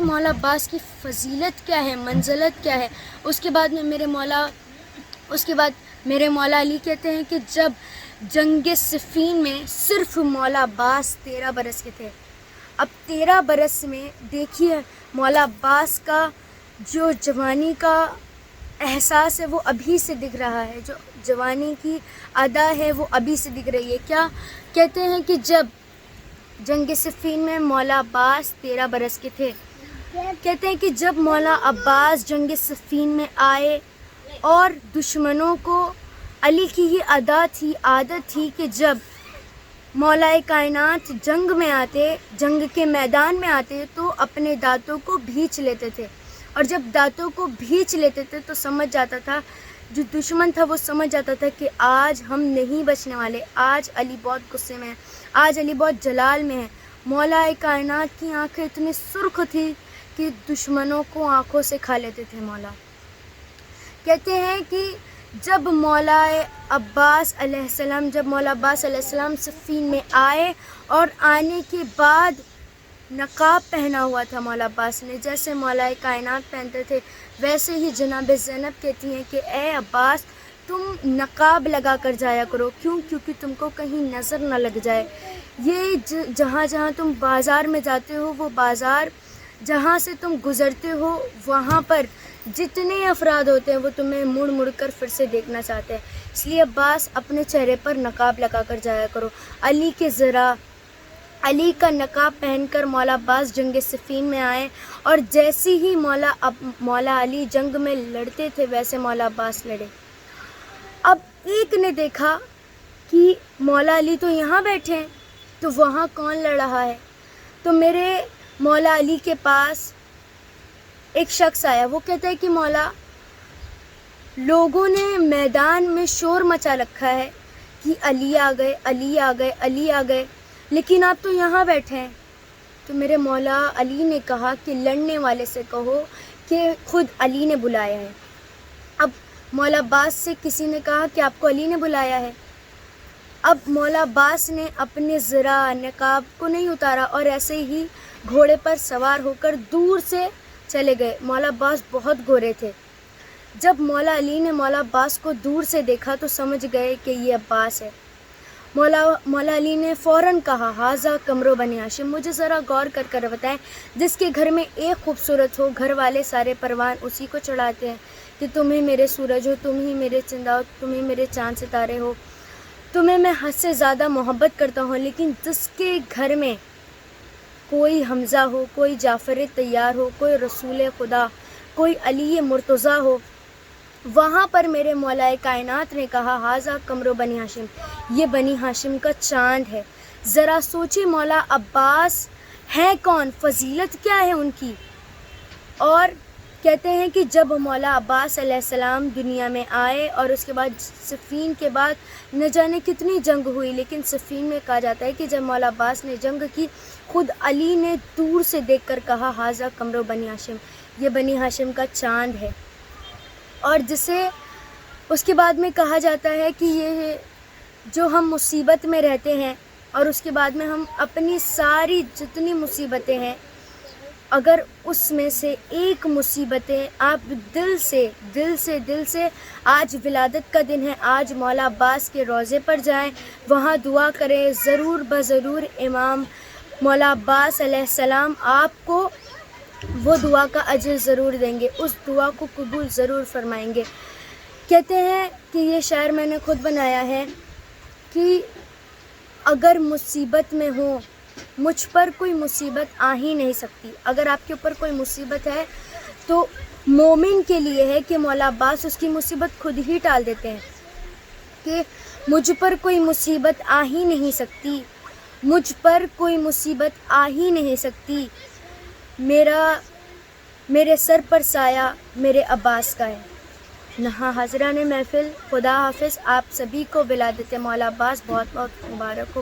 مولا عباس کی فضیلت کیا ہے، منزلت کیا ہے. اس کے بعد میرے مولا علی کہتے ہیں کہ جب جنگ صفین میں صرف مولا عباس 13 برس کے تھے. اب 13 برس میں دیکھیے مولا عباس کا جو جوانی کا احساس ہے وہ ابھی سے دکھ رہا ہے، جو جوانی کی ادا ہے وہ ابھی سے دکھ رہی ہے. کیا کہتے ہیں کہ جب جنگ صفین میں مولا عباس 13 برس کے تھے. کہتے ہیں کہ جب مولا عباس جنگ صفین میں آئے اور دشمنوں کو علی کی یہ عادت تھی کہ جب مولا کائنات جنگ میں آتے، جنگ کے میدان میں آتے تو اپنے دانتوں کو بھینچ لیتے تھے، اور جب دانتوں کو بھینچ لیتے تھے تو سمجھ جاتا تھا، جو دشمن تھا وہ سمجھ جاتا تھا کہ آج ہم نہیں بچنے والے، آج علی بہت غصے میں ہے، آج علی بہت جلال میں ہے. مولا کائنات کی آنکھیں اتنی سرخ تھی کہ دشمنوں کو آنکھوں سے کھا لیتے تھے مولا. کہتے ہیں کہ جب مولا عباس علیہ السلام صفین میں آئے اور آنے کے بعد نقاب پہنا ہوا تھا مولا عباس نے، جیسے مولا کائنات پہنتے تھے ویسے ہی جناب زینب کہتی ہیں کہ اے عباس تم نقاب لگا کر جایا کرو. کیونکہ تم کو کہیں نظر نہ لگ جائے. یہ جہاں تم بازار میں جاتے ہو، وہ بازار جہاں سے تم گزرتے ہو وہاں پر جتنے افراد ہوتے ہیں وہ تمہیں مڑ کر پھر سے دیکھنا چاہتے ہیں. اس لیے عباس اپنے چہرے پر نقاب لگا کر جایا کرو. علی کا نقاب پہن کر مولا عباس جنگ صفین میں آئے، اور جیسی ہی مولا علی جنگ میں لڑتے تھے ویسے مولا عباس لڑے. اب ایک نے دیکھا کہ مولا علی تو یہاں بیٹھے ہیں تو وہاں کون لڑ رہا ہے. تو میرے مولا علی کے پاس ایک شخص آیا. وہ کہتا ہے کہ مولا، لوگوں نے میدان میں شور مچا رکھا ہے کہ علی آ گئے، علی آ گئے، علی آ گئے، لیکن آپ تو یہاں بیٹھے ہیں. تو میرے مولا علی نے کہا کہ لڑنے والے سے کہو کہ خود علی نے بلایا ہے. اب مولا عباس سے کسی نے کہا کہ آپ کو علی نے بلایا ہے. اب مولا عباس نے اپنے ذرا نقاب کو نہیں اتارا اور ایسے ہی گھوڑے پر سوار ہو کر دور سے چلے گئے. مولا عباس بہت گورے تھے. جب مولا علی نے مولا عباس کو دور سے دیکھا تو سمجھ گئے کہ یہ عباس ہے. مولا علی نے فوراً کہا ھذا قمر بنی ہاشم، مجھے ذرا غور کر بتائیں، جس کے گھر میں ایک خوبصورت ہو گھر والے سارے پروان اسی کو چڑھاتے ہیں کہ تم ہی میرے سورج ہو، تم ہی میرے چندہ ہو، تم ہی میرے چاند ستارے ہو، تمہیں میں حد سے زیادہ محبت کرتا ہوں. لیکن جس کے گھر میں کوئی حمزہ ہو، کوئی جعفر طیار ہو، کوئی رسول خدا، کوئی علی مرتضیٰ ہو، وہاں پر میرے مولا کائنات نے کہا ھذا قمر بنی ہاشم، یہ بنی ہاشم کا چاند ہے. ذرا سوچے مولا عباس ہیں کون، فضیلت کیا ہے ان کی. اور کہتے ہیں کہ جب مولا عباس علیہ السلام دنیا میں آئے اور اس کے بعد صفین کے بعد نہ جانے کتنی جنگ ہوئی، لیکن صفین میں کہا جاتا ہے کہ جب مولا عباس نے جنگ کی، خود علی نے دور سے دیکھ کر کہا ھذا قمر بنی ہاشم، یہ بنی ہاشم کا چاند ہے. اور جسے اس کے بعد میں کہا جاتا ہے کہ یہ جو ہم مصیبت میں رہتے ہیں اور اس کے بعد میں ہم اپنی ساری جتنی مصیبتیں ہیں، اگر اس میں سے ایک مصیبتیں آپ دل سے آج ولادت کا دن ہے، آج مولا عباس کے روضے پر جائیں، وہاں دعا کریں، ضرور بضرور امام مولا عباس علیہ السلام آپ کو وہ دعا کا اجر ضرور دیں گے، اس دعا کو قبول ضرور فرمائیں گے. کہتے ہیں کہ یہ شعر میں نے خود بنایا ہے کہ اگر مصیبت میں ہوں، مجھ پر کوئی مصیبت آ ہی نہیں سکتی. اگر آپ کے اوپر کوئی مصیبت ہے تو مومن کے لیے ہے کہ مولا عباس اس کی مصیبت خود ہی ٹال دیتے ہیں کہ مجھ پر کوئی مصیبت آ ہی نہیں سکتی، مجھ پر کوئی مصیبت آ ہی نہیں سکتی، میرے سر پر سایہ میرے عباس کا ہے. نہا حاضران محفل، خدا حافظ. آپ سبھی کو ولادت مولا عباس بہت بہت مبارک ہو.